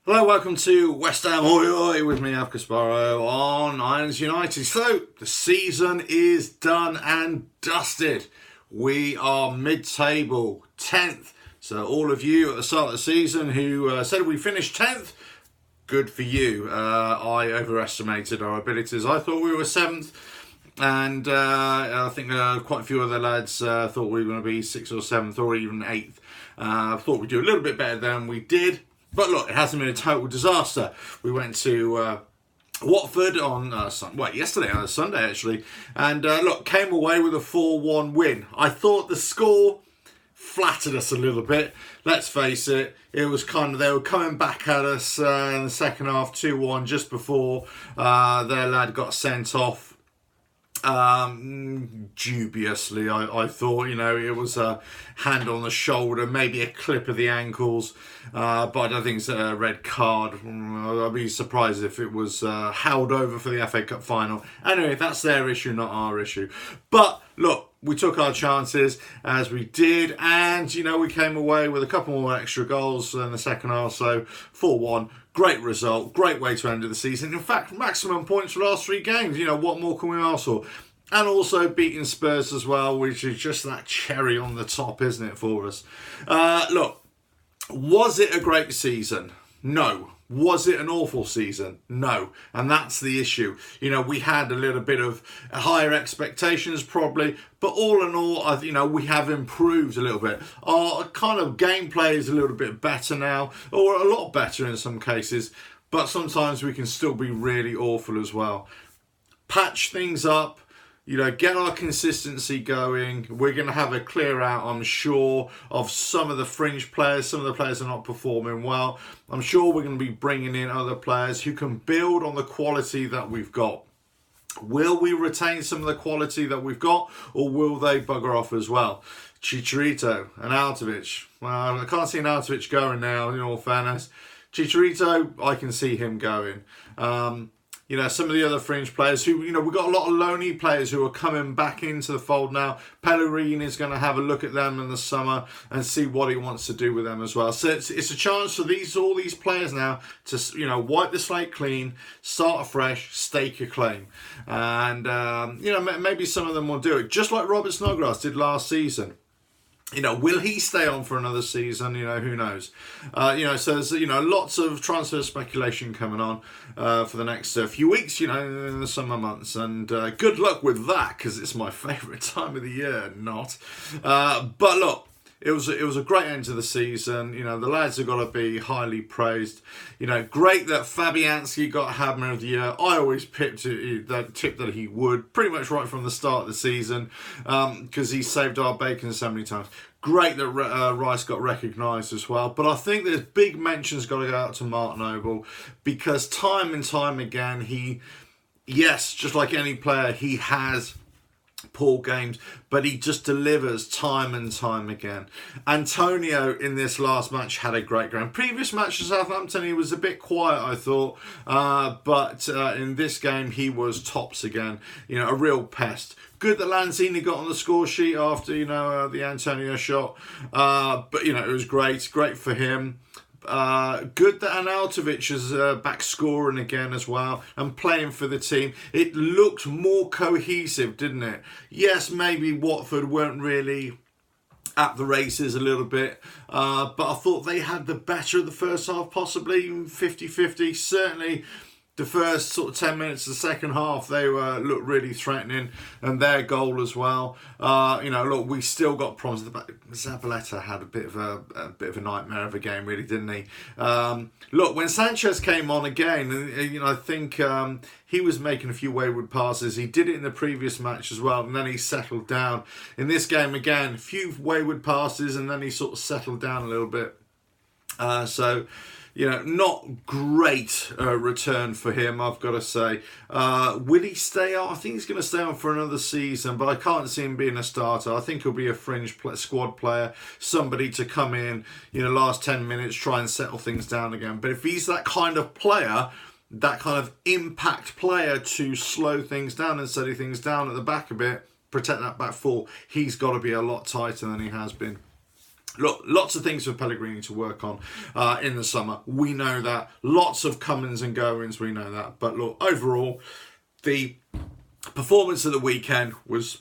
Hello, welcome to West Ham COYI with me, Av Casparo, on Irons United. So, the season is done and dusted. We are mid-table, 10th. So, all of you at the start of the season who said we finished 10th, good for you. I overestimated our abilities. I thought we were 7th. And I think quite a few other lads thought we were going to be 6th or 7th or even 8th. I thought we'd do a little bit better than we did. But look, it hasn't been a total disaster. We went to Watford on yesterday, on Sunday actually, and look, came away with a 4-1 win. I thought the score flattered us a little bit. Let's face it, it was kind of, they were coming back at us in the second half, 2-1, just before their lad got sent off. Dubiously, I thought, it was a hand on the shoulder, maybe a clip of the ankles, but I don't think it's a red card. I'd be surprised if it was held over for the FA Cup final. Anyway, that's their issue, not our issue. But look, we took our chances as we did, and we came away with a couple more extra goals in the second half, so 4-1. Great result, great way to end the season. In fact, maximum points for the last 3 games. What more can we ask for? And also beating Spurs as well, which is just that cherry on the top, isn't it, for us? Look, was it a great season? No. Was it an awful season? No. And that's the issue. We had a little bit of higher expectations probably, but all in all, we have improved a little bit. Our kind of gameplay is a little bit better now, or a lot better in some cases, but sometimes we can still be really awful as well. Patch things up. Get our consistency going. We're going to have a clear out, I'm sure, of some of the fringe players. Some of the players are not performing well. I'm sure we're going to be bringing in other players who can build on the quality that we've got. Will we retain some of the quality that we've got, or will they bugger off as well? Chicharito and Arnautovic. Well, I can't see Arnautovic going now, in all fairness. Chicharito, I can see him going. Some of the other fringe players who, we've got a lot of lonely players who are coming back into the fold now. Pellegrini is going to have a look at them in the summer and see what he wants to do with them as well. So it's a chance for all these players now to, wipe the slate clean, start afresh, stake a claim. And, maybe some of them will do it. Just like Robert Snodgrass did last season. Will he stay on for another season? Who knows? So there's, lots of transfer speculation coming on for the next few weeks, in the summer months. And good luck with that, because it's my favourite time of the year, not. But look, it was a great end to the season. The lads have got to be highly praised. Great that Fabianski got Hammer of the Year. I always tipped that he would, pretty much right from the start of the season, because he saved our bacon so many times. Great that Rice got recognised as well. But I think there's big mentions got to go out to Mark Noble, because time and time again, just like any player, he has poor games, but he just delivers time and time again. Antonio in this last match had a great game. Previous match to Southampton, he was a bit quiet, I thought, but in this game he was tops again. A real pest. Good that Lanzini got on the score sheet after the Antonio shot, but it was great for him. Good that Arnautovic is back scoring again as well and playing for the team. It looked more cohesive, didn't it? Yes, maybe Watford weren't really at the races a little bit, but I thought they had the better of the first half, possibly 50-50. Certainly the first sort of 10 minutes of the second half, they looked really threatening, and their goal as well. Look, we still got problems. Zabaleta had a bit of a nightmare of a game, really, didn't he? Look, when Sanchez came on again, I think he was making a few wayward passes. He did it in the previous match as well, and then he settled down. In this game again, a few wayward passes, and then he sort of settled down a little bit. Not great return for him, I've got to say. Will he stay on? I think he's going to stay on for another season, but I can't see him being a starter. I think he'll be a fringe squad player, somebody to come in, last 10 minutes, try and settle things down again. But if he's that kind of player, that kind of impact player to slow things down and steady things down at the back a bit, protect that back four, he's got to be a lot tighter than he has been. Look, lots of things for Pellegrini to work on in the summer. We know that. Lots of comings and goings, we know that. But look, overall, the performance of the weekend was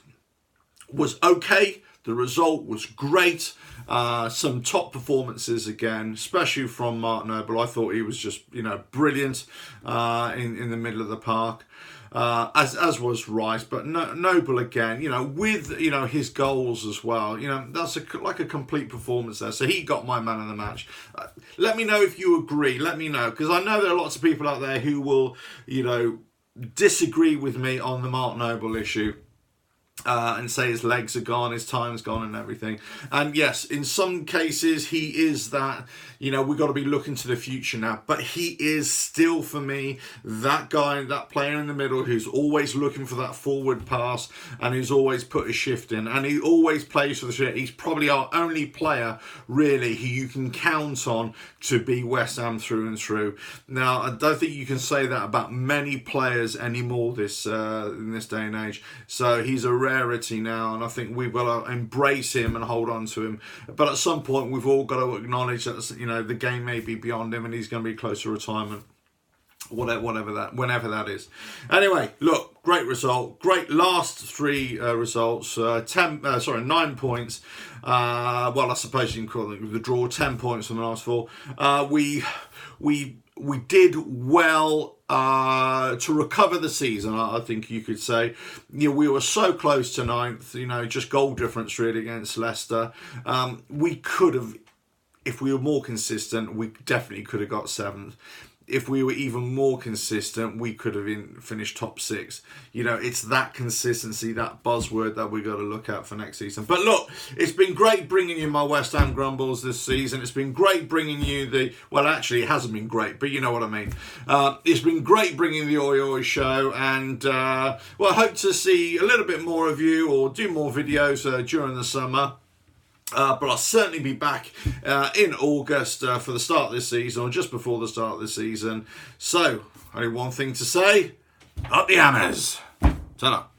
okay. The result was great. Some top performances again, especially from Mark Noble. I thought he was just, brilliant in the middle of the park. As was Rice, but Noble again, with his goals as well. That's like a complete performance there. So he got my man of the match. Let me know if you agree. Let me know, because I know there are lots of people out there who will, disagree with me on the Mark Noble issue. And say his legs are gone, his time's gone and everything. And yes, in some cases he is that, we've got to be looking to the future now. But he is still, for me, that guy, that player in the middle who's always looking for that forward pass and who's always put a shift in. And he always plays for the shift. He's probably our only player, really, who you can count on to be West Ham through and through. Now, I don't think you can say that about many players anymore in this day and age. So he's a rarity now, and I think we've got to embrace him and hold on to him. But at some point, we've all got to acknowledge that the game may be beyond him, and he's going to be close to retirement. Whenever that is. Anyway, look, great result, great last three results. 9 points. Well, I suppose you can call it the draw. 10 points from the last four. We did well to recover the season, I think you could say. We were so close to ninth, just goal difference really against Leicester. We could have, if we were more consistent, we definitely could have got seventh. If we were even more consistent, we could have finished top six. It's that consistency, that buzzword that we got to look at for next season. But look, it's been great bringing you my West Ham grumbles this season. It's been great bringing you actually, it hasn't been great, but you know what I mean. It's been great bringing the COYI show, and I hope to see a little bit more of you or do more videos during the summer. But I'll certainly be back in August for the start of this season, or just before the start of the season. So, only one thing to say: up the hammers. Ta-da.